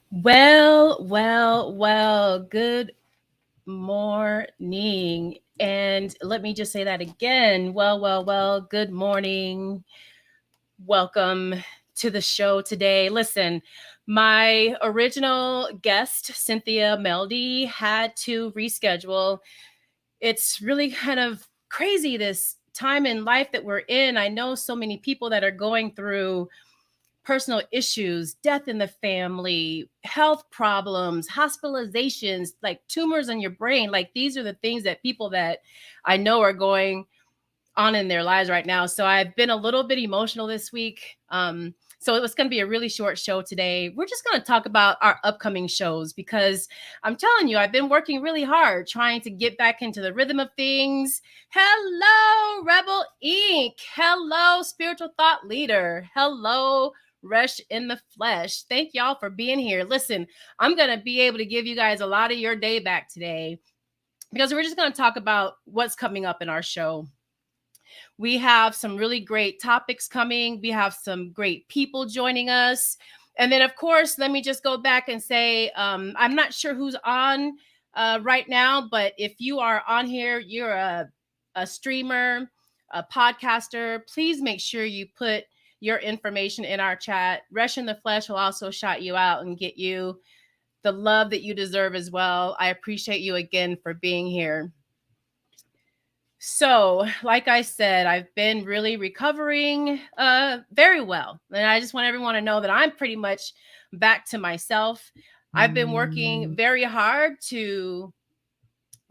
Good morning. And let me just say that again. Good morning. Welcome to the show today. Listen, my original guest, Cynthia Meldy, had to reschedule. It's really kind of crazy this time in life that we're in. I know so many people that are going through personal issues, death in the family, health problems, hospitalizations, like tumors in your brain. Like these are the things that people that I know are going on in their lives right now. So I've been a little bit emotional this week. So it was going to be a really short show today. We're just going to talk about our upcoming shows because I'm telling you, I've been working really hard trying to get back into the rhythm of things. Hello, Rebel Inc. Hello, Spiritual Thought Leader. Hello, Rush in the Flesh. Thank y'all for being here. Listen, I'm going to be able to give you guys a lot of your day back today because we're just going to talk about what's coming up in our show. We have some really great topics coming. We have some great people joining us. And then, of course, let me just go back and say I'm not sure who's on right now, but if you are on here, you're a streamer, a podcaster, please make sure you put your information in our chat. Rush in the Flesh will also shout you out and get you the love that you deserve as well. I appreciate you again for being here. So, like I said, I've been really recovering very well. And I just want everyone to know that I'm pretty much back to myself. I've been working very hard to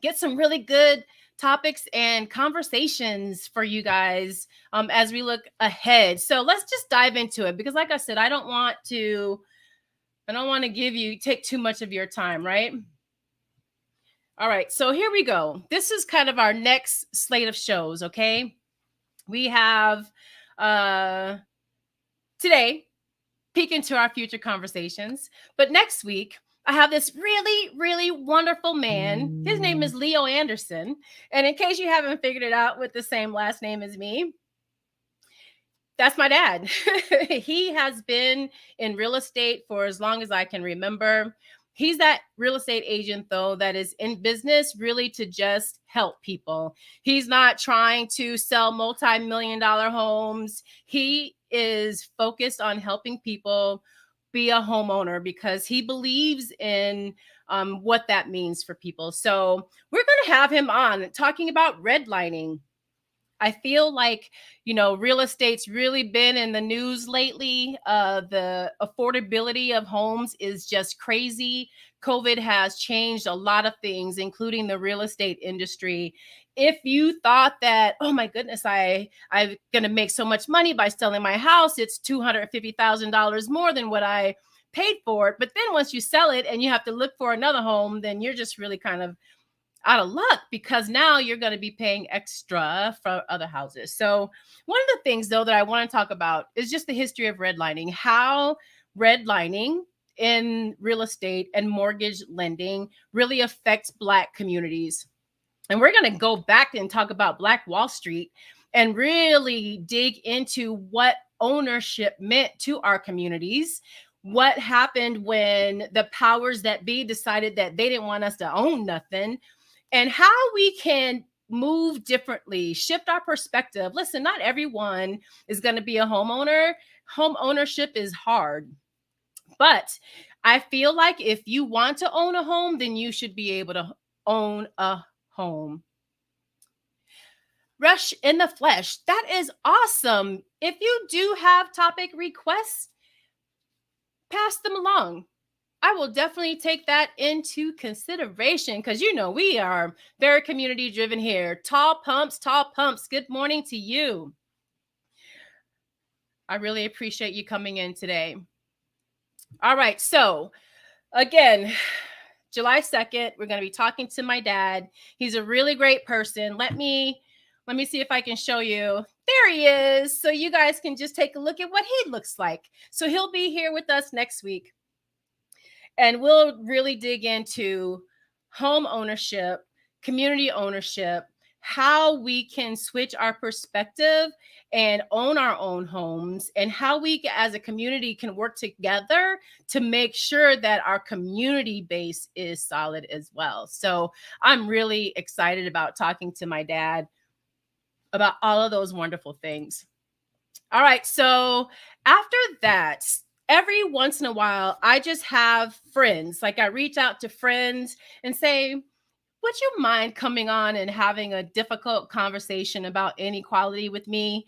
get some really good topics and conversations for you guys as we look ahead. So, let's just dive into it because like I said, I don't want to take too much of your time, right? All right, so here we go. This is kind of our next slate of shows, okay? We have today peek into our future conversations, but next week I have this really wonderful man. His name is Leo Anderson, and in case you haven't figured it out with the same last name as me, that's my dad. He has been in real estate for as long as I can remember. He's that real estate agent, though, that is in business really to just help people. He's not trying to sell multi-million-dollar homes. He is focused on helping people be a homeowner because he believes in what that means for people. So we're going to have him on talking about redlining. I feel like, real estate's really been in the news lately. The affordability of homes is just crazy. COVID has changed a lot of things, including the real estate industry. If you thought that, oh my goodness, I'm going to make so much money by selling my house, it's $250,000 more than what I paid for it. But then once you sell it and you have to look for another home, then you're just really kind of out of luck because now you're going to be paying extra for other houses. So one of the things though that I want to talk about is just the history of redlining, how redlining in real estate and mortgage lending really affects Black communities. And we're going to go back and talk about Black Wall Street and really dig into what ownership meant to our communities. What happened when the powers that be decided that they didn't want us to own nothing, and how we can move differently, shift our perspective. Listen, not everyone is going to be a homeowner. Home ownership is hard. But I feel like if you want to own a home, then you should be able to own a home. Rush in the Flesh. That is awesome. If you do have topic requests, pass them along. I will definitely take that into consideration because, we are very community driven here. Tall pumps. Good morning to you. I really appreciate you coming in today. All right. So again, July 2nd, we're going to be talking to my dad. He's a really great person. Let me see if I can show you. There he is. So you guys can just take a look at what he looks like. So he'll be here with us next week. And we'll really dig into home ownership, community ownership, how we can switch our perspective and own our own homes, and how we as a community can work together to make sure that our community base is solid as well. So I'm really excited about talking to my dad about all of those wonderful things. All right, so after that, every once in a while, I just have friends. Like I reach out to friends and say, would you mind coming on and having a difficult conversation about inequality with me?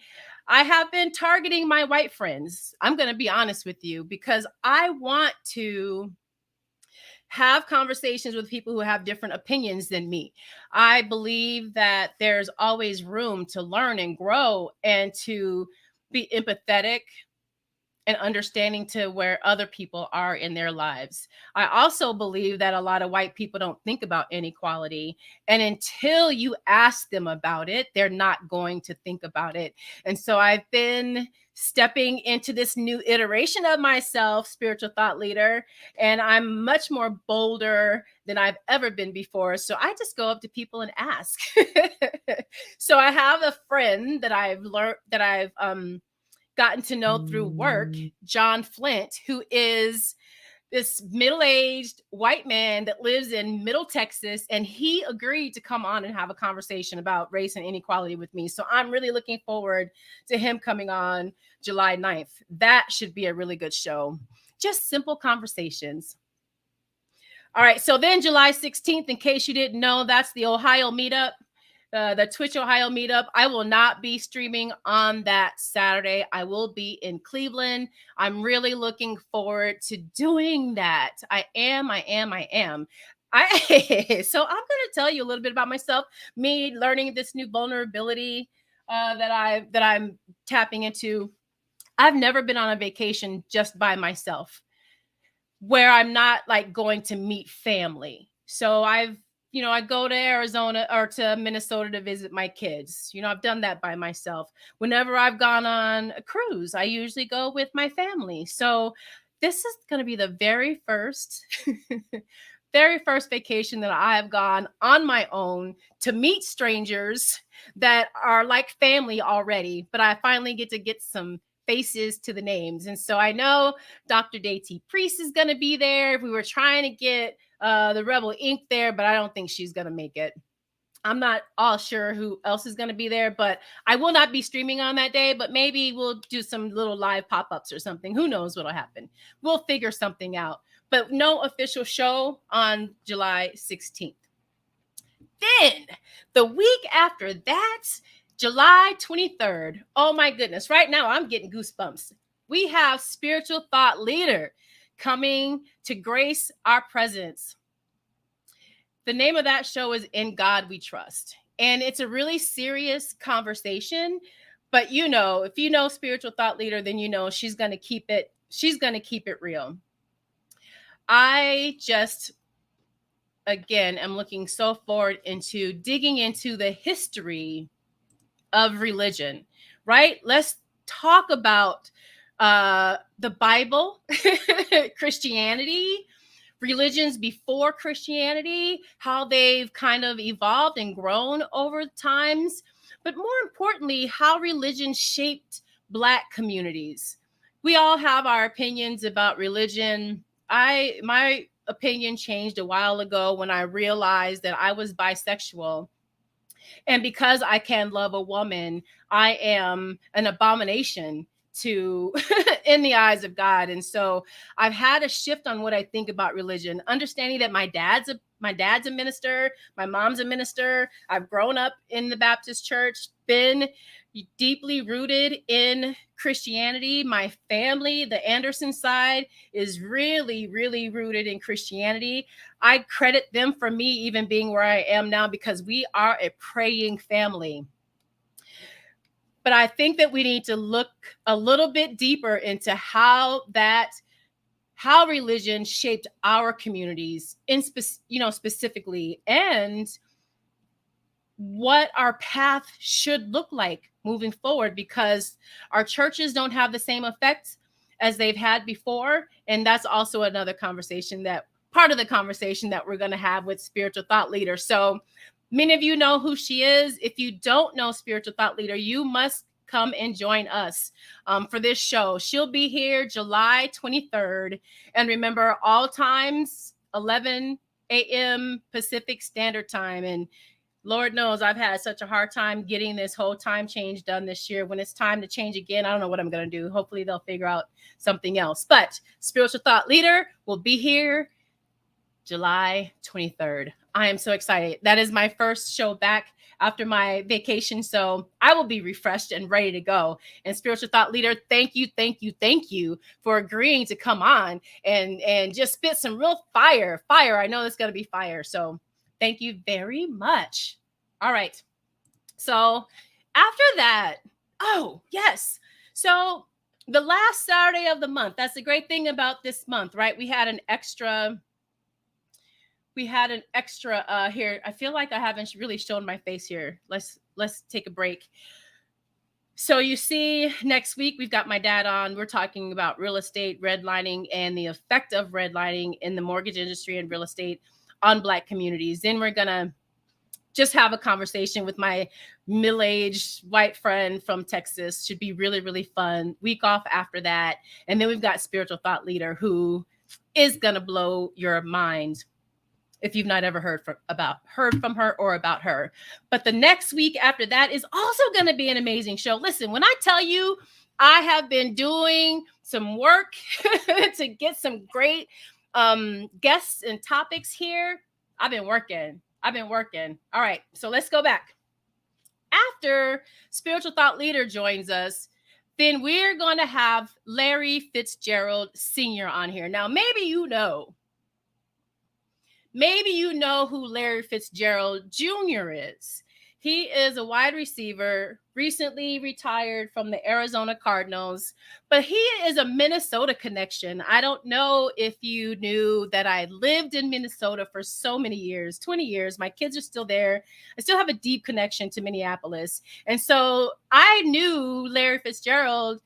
I have been targeting my white friends. I'm going to be honest with you, because I want to have conversations with people who have different opinions than me. I believe that there's always room to learn and grow and to be empathetic and understanding to where other people are in their lives. I also believe that a lot of white people don't think about inequality. And until you ask them about it, they're not going to think about it. And so I've been stepping into this new iteration of myself, spiritual thought leader, and I'm much more bolder than I've ever been before. So I just go up to people and ask. So I have a friend that I've gotten to know through work, John Flint, who is this middle-aged white man that lives in Middle Texas, and he agreed to come on and have a conversation about race and inequality with me. So I'm really looking forward to him coming on July 9th. That should be a really good show. Just simple conversations. All right, so then July 16th, in case you didn't know, that's the Ohio meetup. The Twitch Ohio meetup. I will not be streaming on that Saturday. I will be in Cleveland. I'm really looking forward to doing that. I am. So I'm going to tell you a little bit about myself, me learning this new vulnerability that I'm tapping into. I've never been on a vacation just by myself where I'm not like going to meet family. So I go to Arizona or to Minnesota to visit my kids. I've done that by myself. Whenever I've gone on a cruise, I usually go with my family. So this is going to be the very first, very first vacation that I have gone on my own to meet strangers that are like family already. But I finally get to get some faces to the names. And so I know Dr. Daty Priest is going to be there. We were trying to get the Rebel Inc. there, but I don't think she's going to make it. I'm not all sure who else is going to be there, but I will not be streaming on that day, but maybe we'll do some little live pop-ups or something. Who knows what'll happen? We'll figure something out, but no official show on July 16th. Then the week after that, July 23rd. Oh my goodness. Right now I'm getting goosebumps. We have spiritual thought leader coming to grace our presence. The name of that show is In God We Trust. And it's a really serious conversation. But if you know spiritual thought leader, then she's going to keep it real. I just, again, am looking so forward into digging into the history of religion, right? Let's talk about the Bible, Christianity, religions before Christianity, how they've kind of evolved and grown over times, but more importantly, how religion shaped Black communities. We all have our opinions about religion. My opinion changed a while ago when I realized that I was bisexual. And because I can love a woman, I am an abomination to in the eyes of God. And so I've had a shift on what I think about religion, understanding that my dad's a minister, my mom's a minister. I've grown up in the Baptist church, been deeply rooted in Christianity. My family, the Anderson side, is really, really rooted in Christianity. I credit them for me even being where I am now because we are a praying family. But I think that we need to look a little bit deeper into how religion shaped our communities specifically, and what our path should look like moving forward, because our churches don't have the same effects as they've had before. And that's also another part of the conversation that we're going to have with spiritual thought leaders. So Many of you know who she is. If you don't know Spiritual Thought Leader, you must come and join us for this show. She'll be here July 23rd. And remember, all times 11 a.m. Pacific Standard Time. And Lord knows I've had such a hard time getting this whole time change done this year. When it's time to change again, I don't know what I'm going to do. Hopefully they'll figure out something else. But Spiritual Thought Leader will be here July 23rd. I am so excited. That is my first show back after my vacation. So I will be refreshed and ready to go. And Spiritual Thought Leader, thank you for agreeing to come on and just spit some real fire. I know it's going to be fire. So thank you very much. All right. So after that, oh, yes. So the last Saturday of the month, that's the great thing about this month, right? We had an extra here. I feel like I haven't really shown my face here. Let's take a break. So you see, next week we've got my dad on. We're talking about real estate, redlining, and the effect of redlining in the mortgage industry and real estate on Black communities. Then we're gonna just have a conversation with my middle-aged white friend from Texas. Should be really, really fun. Week off after that. And then we've got Spiritual Thought Leader, who is gonna blow your mind if you've not ever heard from her or about her. But the next week after that is also going to be an amazing show. Listen, when I tell you I have been doing some work to get some great guests and topics here, I've been working. All right, so let's go back. After Spiritual Thought Leader joins us, then we're going to have Larry Fitzgerald Sr. on here. Now, maybe you know who Larry Fitzgerald Jr. is. He is a wide receiver, recently retired from the Arizona Cardinals, but he is a Minnesota connection. I don't know if you knew that I lived in Minnesota for so many years, 20 years. My kids are still there. I still have a deep connection to Minneapolis. And so I knew Larry Fitzgerald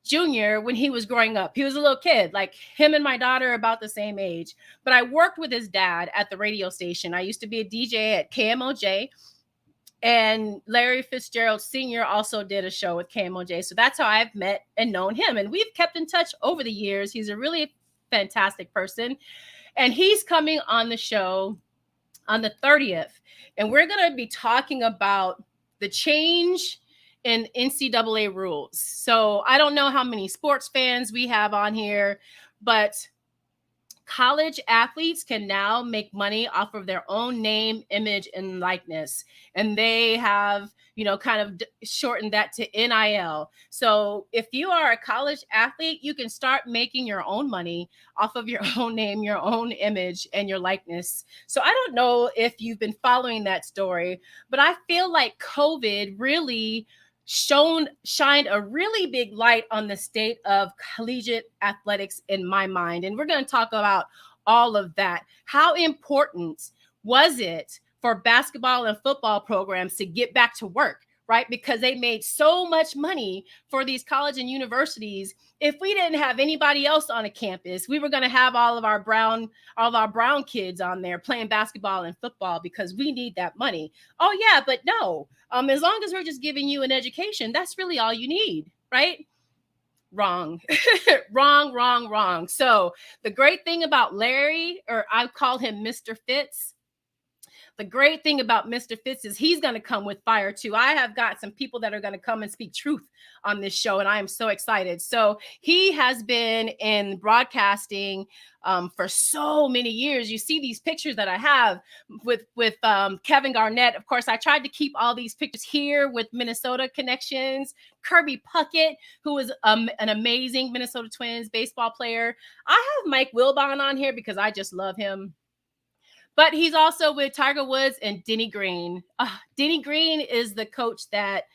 Jr. when he was growing up. He was a little kid, like him and my daughter about the same age. But I worked with his dad at the radio station. I used to be a DJ at KMOJ. And Larry Fitzgerald Sr. also did a show with KMOJ. So that's how I've met and known him. And we've kept in touch over the years. He's a really fantastic person. And he's coming on the show on the 30th. And we're going to be talking about the change in NCAA rules. So I don't know how many sports fans we have on here, but college athletes can now make money off of their own name, image, and likeness. And they have, kind of shortened that to NIL. So if you are a college athlete, you can start making your own money off of your own name, your own image, and your likeness. So I don't know if you've been following that story, but I feel like COVID really shined a really big light on the state of collegiate athletics in my mind. And we're going to talk about all of that. How important was it for basketball and football programs to get back to work, right? Because they made so much money for these college and universities. If we didn't have anybody else on a campus, we were going to have all of our brown kids on there playing basketball and football because we need that money. Oh yeah, but no. As long as we're just giving you an education, that's really all you need, right? Wrong. wrong. So the great thing about Larry, or I call him Mr. Fitz, the great thing about Mr. Fitz is he's going to come with fire too. I have got some people that are going to come and speak truth on this show, and I am so excited. So he has been in broadcasting for so many years. You see these pictures that I have with Kevin Garnett. Of course, I tried to keep all these pictures here with Minnesota connections. Kirby Puckett, who is an amazing Minnesota Twins baseball player. I have Mike Wilbon on here because I just love him. But he's also with Tiger Woods and Denny Green. Denny Green is the coach that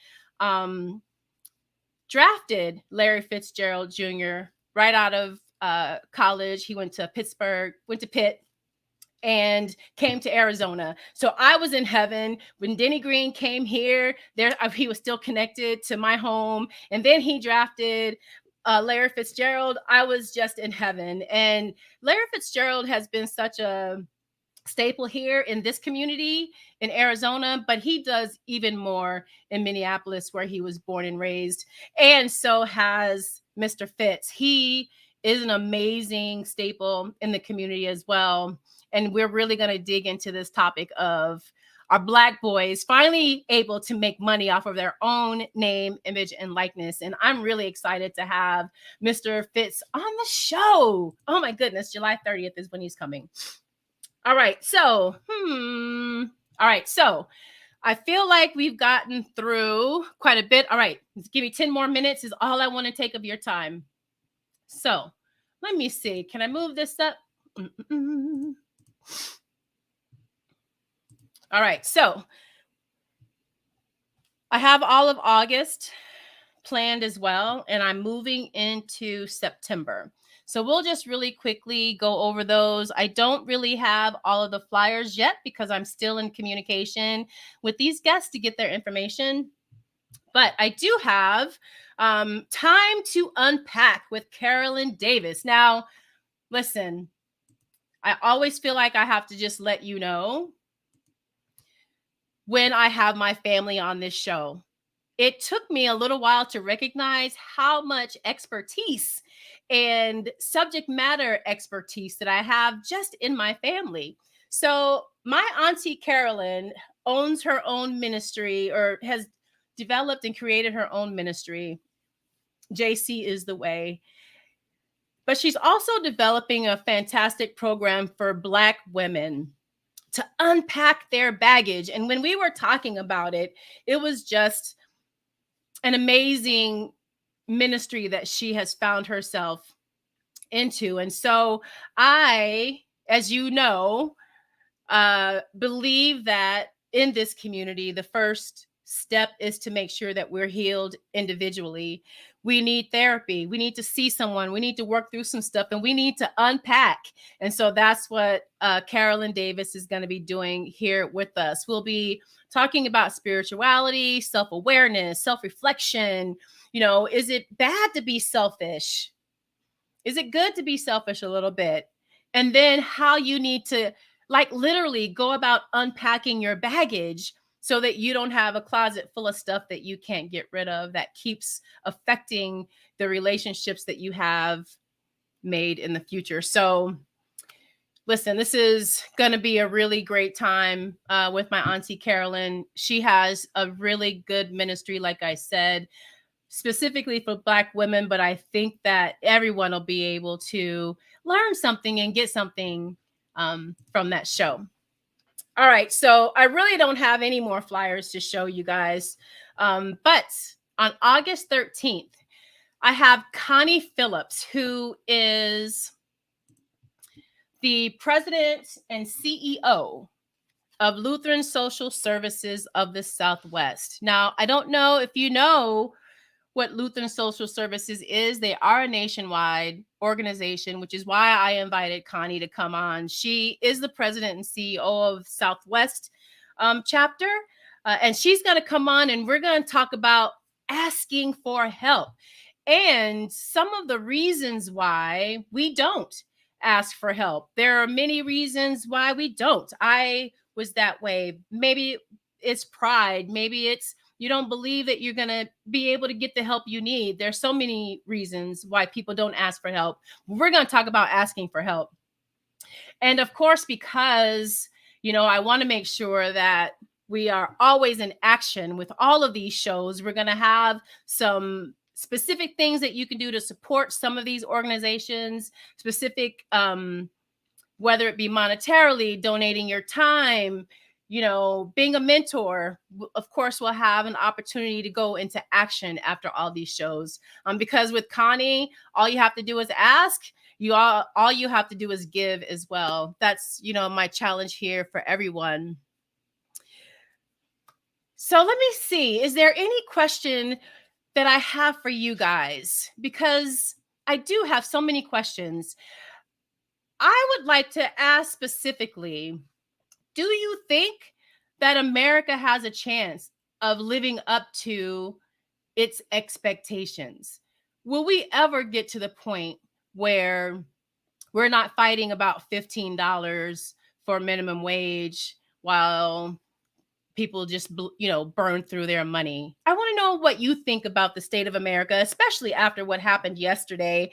drafted Larry Fitzgerald Jr. right out of college. He went to Pittsburgh, went to Pitt, and came to Arizona. So I was in heaven when Denny Green came here. He was still connected to my home. And then he drafted Larry Fitzgerald. I was just in heaven. And Larry Fitzgerald has been such a staple here in this community in Arizona, but he does even more in Minneapolis, where he was born and raised. And so has Mr. Fitz. He is an amazing staple in the community as well. And we're really going to dig into this topic of our Black boys finally able to make money off of their own name, image, and likeness. And I'm really excited to have Mr. Fitz on the show. Oh my goodness, July 30th is when he's coming. All right, so, all right, so I feel like we've gotten through quite a bit. All right, give me 10 more minutes is all I want to take of your time. So let me see. Can I move this up? All right, so I have all of August planned as well, and I'm moving into September. So we'll just really quickly go over those. I don't really have all of the flyers yet because I'm still in communication with these guests to get their information. But I do have time to unpack with Carolyn Davis. Now, listen, I always feel like I have to just let you know when I have my family on this show. It took me a little while to recognize how much expertise and subject matter expertise that I have just in my family. So my auntie Carolyn owns her own ministry, or has developed and created her own ministry. JC is the way. But she's also developing a fantastic program for Black women to unpack their baggage. And when we were talking about it, it was just an amazing ministry that she has found herself into. And so I, as you know, believe that in this community, the first step is to make sure that we're healed individually. We need therapy. We need to see someone. We need to work through some stuff, and we need to unpack. And so that's what Carolyn Davis is going to be doing here with us. We'll be talking about spirituality, self-awareness, self-reflection. You know, is it bad to be selfish? Is it good to be selfish a little bit? And then how you need to, like, literally go about unpacking your baggage so that you don't have a closet full of stuff that you can't get rid of, that keeps affecting the relationships that you have made in the future. So listen, this is going to be a really great time with my auntie Carolyn. She has a really good ministry, like I said, specifically for Black women, but I think that everyone will be able to learn something and get something from that show. All right, so I really don't have any more flyers to show you guys, but on August 13th, I have Connie Phillips, who is the president and CEO of Lutheran Social Services of the Southwest. Now, I don't know if you know what Lutheran Social Services is. They are a nationwide organization, which is why I invited Connie to come on. She is the president and CEO of Southwest chapter, and she's going to come on, and we're going to talk about asking for help and some of the reasons why we don't ask for help. There are many reasons why we don't. I was that way. Maybe it's pride. Maybe it's you don't believe that you're going to be able to get the help you need. There's so many reasons why people don't ask for help. We're going to talk about asking for help. And of course, because, you know, I want to make sure that we are always in action with all of these shows. We're going to have some specific things that you can do to support some of these organizations, specific, whether it be monetarily, donating your time, you know, being a mentor. Of course, we'll have an opportunity to go into action after all these shows. Because with Connie, all you have to do is ask. All you have to do is give as well. That's, you know, my challenge here for everyone. So let me see. Is there any question that I have for you guys? Because I do have so many questions. I would like to ask specifically, do you think that America has a chance of living up to its expectations? Will we ever get to the point where we're not fighting about $15 for minimum wage while people just burn through their money. I want to know what you think about the state of America, especially after what happened yesterday.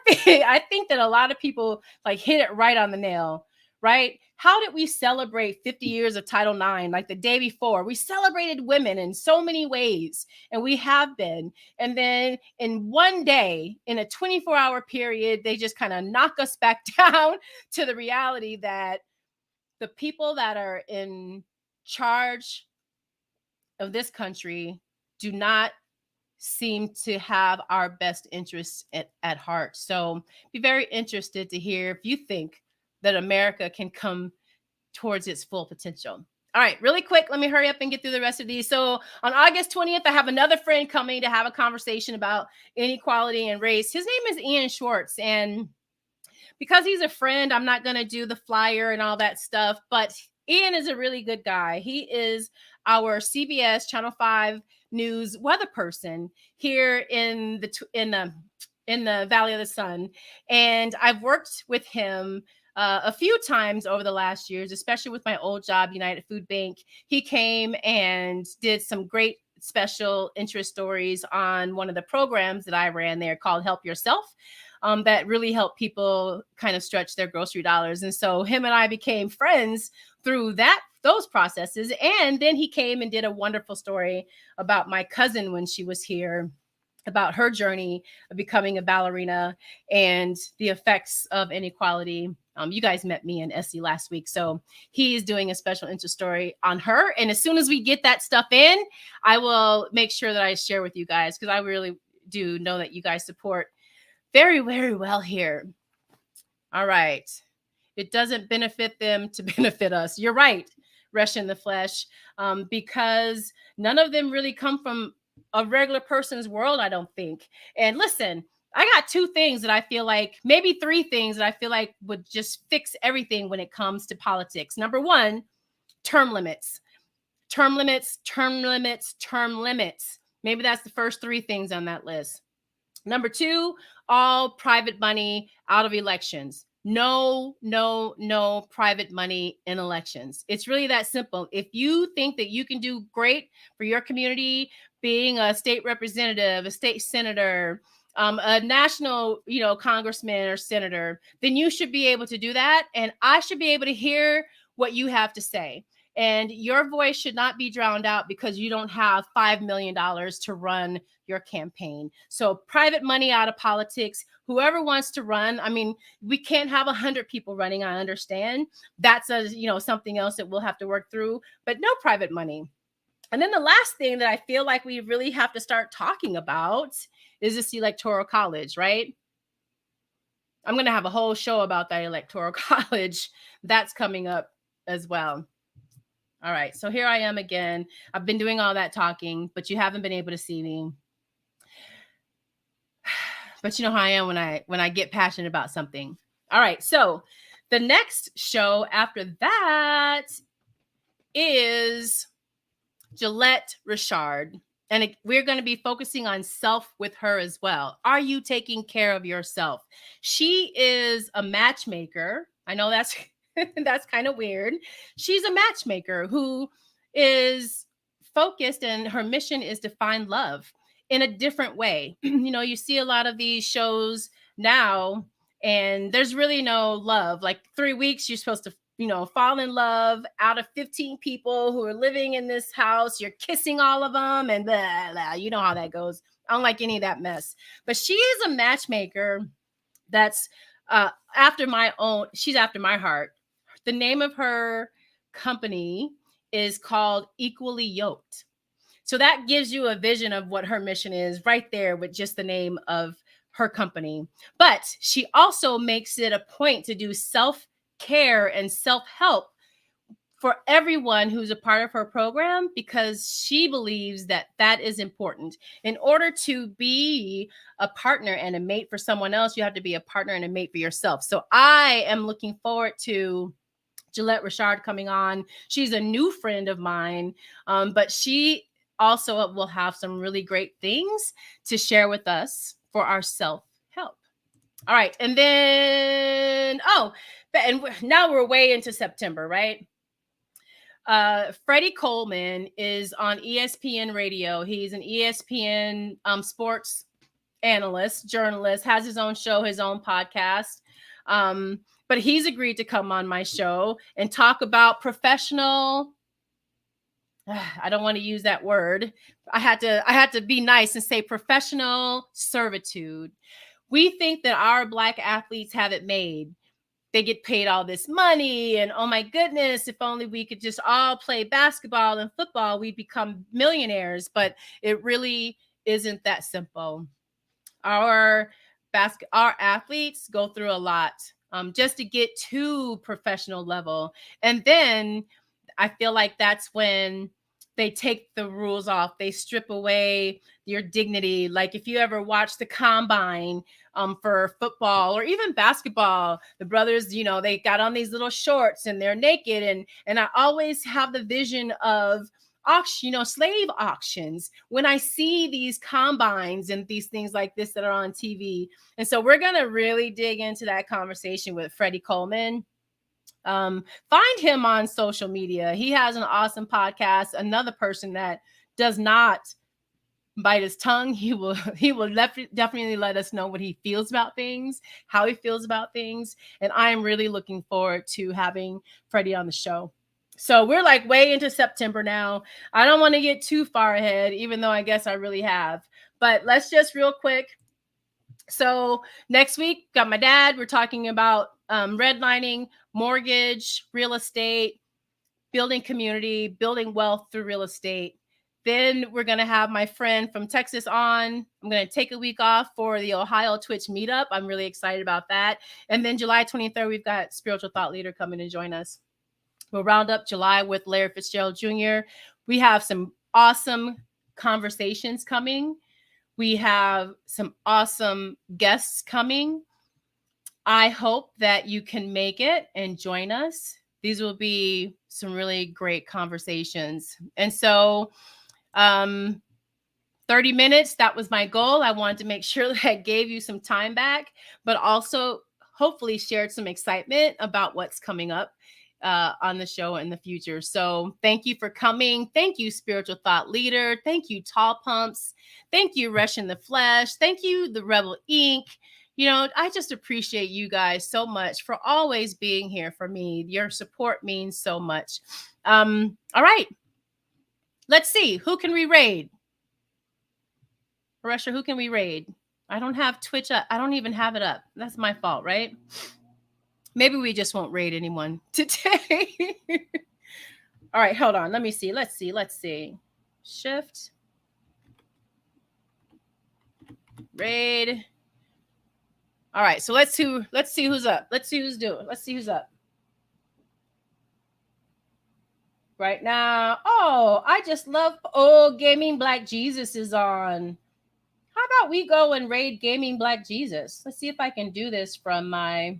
And I think that a lot of people like hit it right on the nail, right? How did we celebrate 50 years of Title IX like the day before? We celebrated women in so many ways, and we have been. And then in one day, in a 24-hour period, they just kind of knock us back down to the reality that the people that are in charge of this country do not seem to have our best interests at heart. So be very interested to hear if you think that America can come towards its full potential. All right, really quick, let me hurry up and get through the rest of these. So on August 20th, I have another friend coming to have a conversation about inequality and race. His name is Ian Schwartz, and because he's a friend, I'm not going to do the flyer and all that stuff, but Ian is a really good guy. He is our CBS Channel 5 News weather person here in the Valley of the Sun. And I've worked with him a few times over the last years, especially with my old job, United Food Bank. He came and did some great special interest stories on one of the programs that I ran there called Help Yourself. That really helped people kind of stretch their grocery dollars. And so him and I became friends through those processes. And then he came and did a wonderful story about my cousin when she was here, about her journey of becoming a ballerina and the effects of inequality. You guys met me and Essie last week. So he's doing a special interest story on her. And as soon as we get that stuff in, I will make sure that I share with you guys, because I really do know that you guys support very, very well here. All right. It doesn't benefit them to benefit us. You're right, Resh in the Flesh, because none of them really come from a regular person's world, I don't think. And listen, I got two things that I feel like, maybe three things that I feel like would just fix everything when it comes to politics. Number one, term limits. Term limits, term limits, term limits. Maybe that's the first three things on that list. Number two, all private money out of elections. No, no, no private money in elections. It's really that simple. If you think that you can do great for your community, being a state representative, a state senator, a national, congressman or senator, then you should be able to do that. And I should be able to hear what you have to say. And your voice should not be drowned out because you don't have $5 million to run your campaign. So private money out of politics, whoever wants to run. I mean, we can't have 100 people running. I understand that's something else that we'll have to work through, but no private money. And then the last thing that I feel like we really have to start talking about is this electoral college, right? I'm going to have a whole show about that electoral college. That's coming up as well. All right, so here I am again. I've been doing all that talking, but you haven't been able to see me. But you know how I am when I get passionate about something. All right, so the next show after that is Gillette Richard. And we're going to be focusing on self with her as well. Are you taking care of yourself? She is a matchmaker. I know that's that's kind of weird. She's a matchmaker who is focused, and her mission is to find love in a different way. You see a lot of these shows now, and there's really no love. Like 3 weeks, you're supposed to fall in love out of 15 people who are living in this house. You're kissing all of them and blah, blah. You know how that goes. I don't like any of that mess. But she is a matchmaker that's she's after my heart. The name of her company is called Equally Yoked. So that gives you a vision of what her mission is right there with just the name of her company. But she also makes it a point to do self-care and self-help for everyone who's a part of her program, because she believes that that is important. In order to be a partner and a mate for someone else, you have to be a partner and a mate for yourself. So I am looking forward to Gillette Richard coming on. She's a new friend of mine, but she also will have some really great things to share with us for our self-help. All right. And then, and now we're way into September, right? Freddie Coleman is on ESPN radio. He's an ESPN sports analyst, journalist, has his own show, his own podcast. But he's agreed to come on my show and talk about professional. I don't want to use that word. I had to be nice and say professional servitude. We think that our Black athletes have it made. They get paid all this money, and oh my goodness, if only we could just all play basketball and football, we'd become millionaires. But it really isn't that simple. Our athletes go through a lot just to get to professional level, and then I feel like that's when they take the rules off. They strip away your dignity. Like if you ever watch the combine for football or even basketball, the brothers, they got on these little shorts and they're naked. And I always have the vision of auction, slave auctions when I see these combines and these things like this that are on TV. And so we're going to really dig into that conversation with Freddie Coleman. Find him on social media. He has an awesome podcast. Another person that does not bite his tongue. He will definitely let us know what he feels about things, how he feels about things. And I am really looking forward to having Freddie on the show. So we're like way into September now. I don't want to get too far ahead, even though I guess I really have. But let's just real quick. So next week, got my dad. We're talking about redlining, mortgage, real estate, building community, building wealth through real estate. Then we're going to have my friend from Texas on. I'm going to take a week off for the Ohio Twitch meetup. I'm really excited about that. And then July 23rd, we've got spiritual thought leader coming to join us. We'll round up July with Larry Fitzgerald Jr. We have some awesome conversations coming. We have some awesome guests coming. I hope that you can make it and join us. These will be some really great conversations. And so 30 minutes, that was my goal. I wanted to make sure that I gave you some time back, but also hopefully shared some excitement about what's coming up on the show in the future. So thank you for coming. Thank you, Spiritual Thought Leader. Thank you, Tall Pumps. Thank you, Rush in the Flesh. Thank you, The Rebel Inc. I just appreciate you guys so much for always being here for me. Your support means so much. All right. Let's see. Who can we raid? Russia, who can we raid? I don't have Twitch up. I don't even have it up. That's my fault, right? Maybe we just won't raid anyone today. All right, hold on. Let me see. Let's see. Shift. Raid. All right, so let's see who's up. Let's see who's up. Right now. Oh, I just love Gaming Black Jesus is on. How about we go and raid Gaming Black Jesus? Let's see if I can do this from my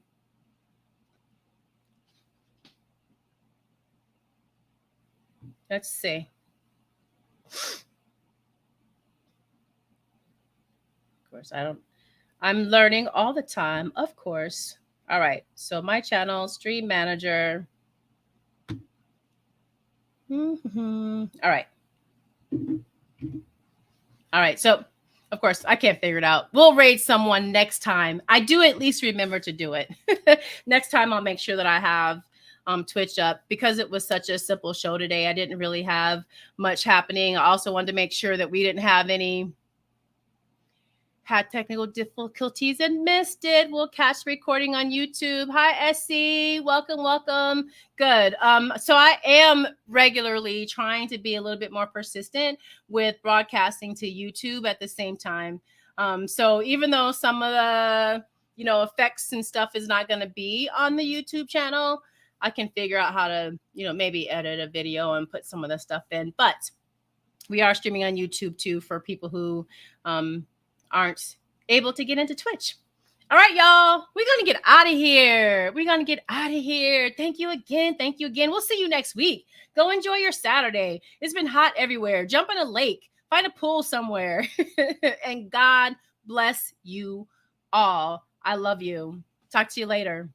Let's see. Of course, I'm learning all the time, of course. All right. So my channel, Stream Manager. Mm-hmm. All right. All right. So, of course, I can't figure it out. We'll raid someone next time. I do at least remember to do it. Next time, I'll make sure that I have Twitch up because it was such a simple show today. I didn't really have much happening. I also wanted to make sure that we didn't have had technical difficulties and missed it. We'll catch the recording on YouTube. Hi, SC. Welcome. Good. So I am regularly trying to be a little bit more persistent with broadcasting to YouTube at the same time. So even though some of the, effects and stuff is not going to be on the YouTube channel, I can figure out how to, maybe edit a video and put some of the stuff in. But we are streaming on YouTube too for people who aren't able to get into Twitch. All right, y'all. We're going to get out of here. Thank you again. We'll see you next week. Go enjoy your Saturday. It's been hot everywhere. Jump in a lake. Find a pool somewhere. And God bless you all. I love you. Talk to you later.